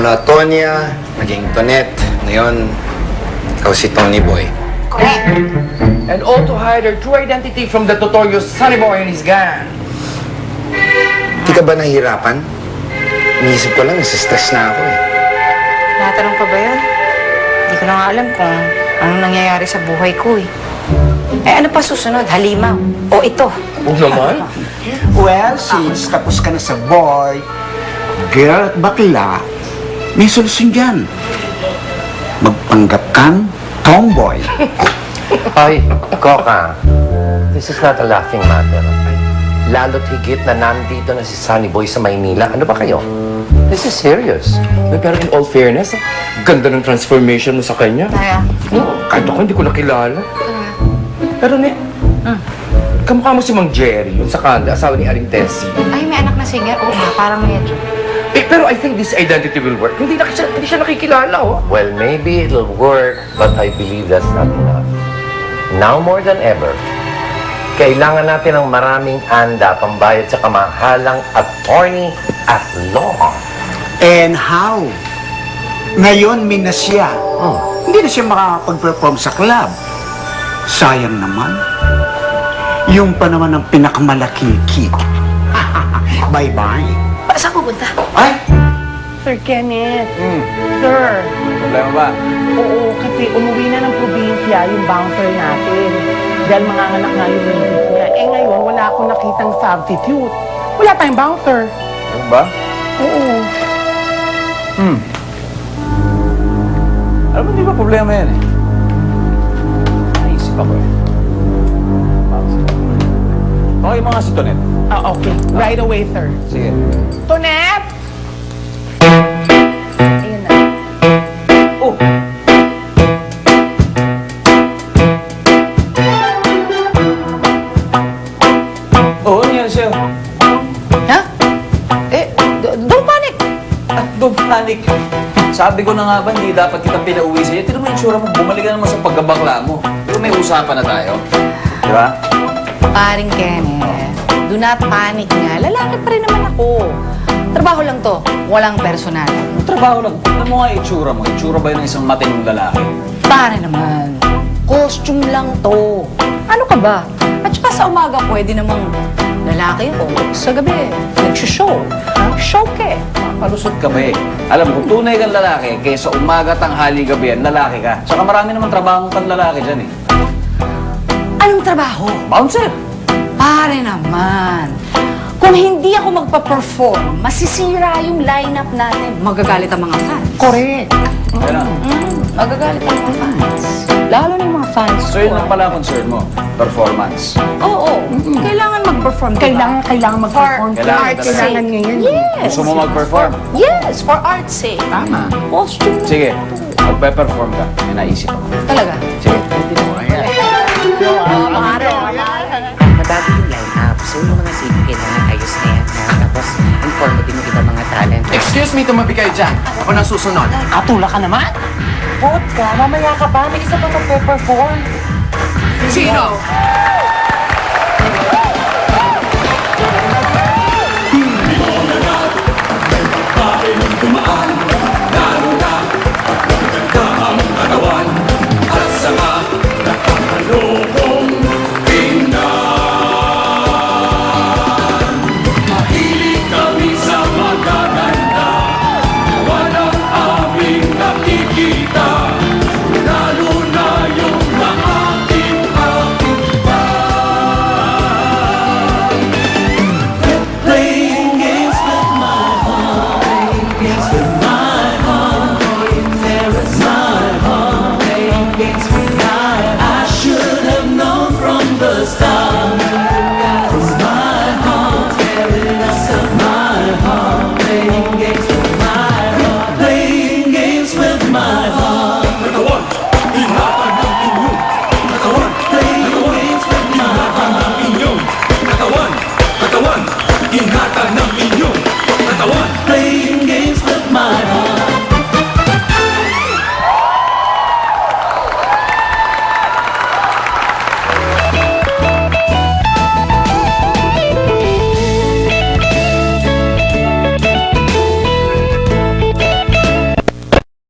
Mula Tonya, naging Tonette. Ngayon, ikaw si Tony Boy. Correct. And all to hide their true identity from the notorious Sunny Boy and his gang. Di ka ba nahihirapan? Iniisip ko lang, nasa-stress na ako eh. Natanong pa ba yun? Hindi ko na nga alam kung anong nangyayari sa buhay ko eh. Eh ano pa susunod? Halimaw? O ito? Huwag naman. Well, since tapos ka na sa boy, girl at bakla, may solusyon dyan. Magpanggap kang tomboy. Ay, Coca, this is not a laughing matter. Lalo't higit na nandito na si Sunny Boy sa Maynila. Ano ba kayo? This is serious. Pero in all fairness, ganda ng transformation mo sa kanya. Kaya? Kahit ako, hindi ko nakilala. Pero kamukha mo si Mang Jerry, yung sa Kanda, asawa ni Aling Tessie. Ay, may anak na singer? Oo nga, parang medyo. Pero I think this identity will work. Hindi siya nakikilala, oh. Well, maybe it'll work, but I believe that's not enough. Now more than ever, kailangan natin ng maraming anda pambayad sa kamahalang attorney at law. And how? Ngayon, mina siya. Hindi na siya makakapag-perform sa club. Sayang naman. Yung pa naman ang pinakamalaking kick. Bye-bye. Saan pupunta? Ay! Sir Kenneth. Sir. Problema ba? Oo, kasi umuwi na ng probinsya yung bouncer natin. Dahil manganganak nga yung misis niya. Eh ngayon, wala akong nakitang substitute. Wala tayong bouncer. Ano ba? Oo. Alam mo, di ba problema yan eh? Naisip ako eh. Okay, mga si Tonet. Ah, okay. Right away, sir. Sige. Tonet! Ayan na. Oh! Oh, ano yan sa'yo? Ha? Eh, don't panic! At don't panic. Sabi ko na nga ba, hindi dapat kitang pinauwi sa'yo. Tino mo yung tsura mo, bumalik ka naman sa pagkabakla mo. Pero may usapan na tayo. Di ba? Paring Kenneth, do not panic nga. Lalaki pa rin naman ako. Trabaho lang to. Walang personal. Trabaho lang. Alam mo nga itsura mo. Itsura ba yun ng isang matinong lalaki? Pare naman. Costume lang to. Ano ka ba? At saka sa umaga pwede namang lalaki o sa gabi nagsishow. Show ke. Palusot ka ba eh? Alam mo, kung tunay kang lalaki, kaysa umaga, tanghali, gabi yan, lalaki ka. Saka marami naman trabaho kang lalaki dyan eh. Anong trabaho? Bouncer! Pare naman. Kung hindi ako magpa-perform, masisira yung lineup natin. Magagalit ang mga fans. Correct. Kaya na. Magagalit ang mga fans. Lalo na yung mga fans So yun lang pala concern mo, performance. Oo. Kailangan mag-perform, diba? Kailangan mag-perform. For Kailangan art's talaga. sake. ngayon. Yes. Gusto mo mag-perform? Yes, for art's sake. Tama. Costume. Sige, magpe-perform ka. May naisip ako. Talaga. Sige. Mabago yung line-up. So, yung mga sige, kailangan ayos na yan. Ha? Tapos, inform din mo kita mga talent. Excuse me, tumabi kayo dyan. Ako nang susunod. Katula ka naman. Vote ka, mamaya ka pa. May isa pa magpe-perform. Sino?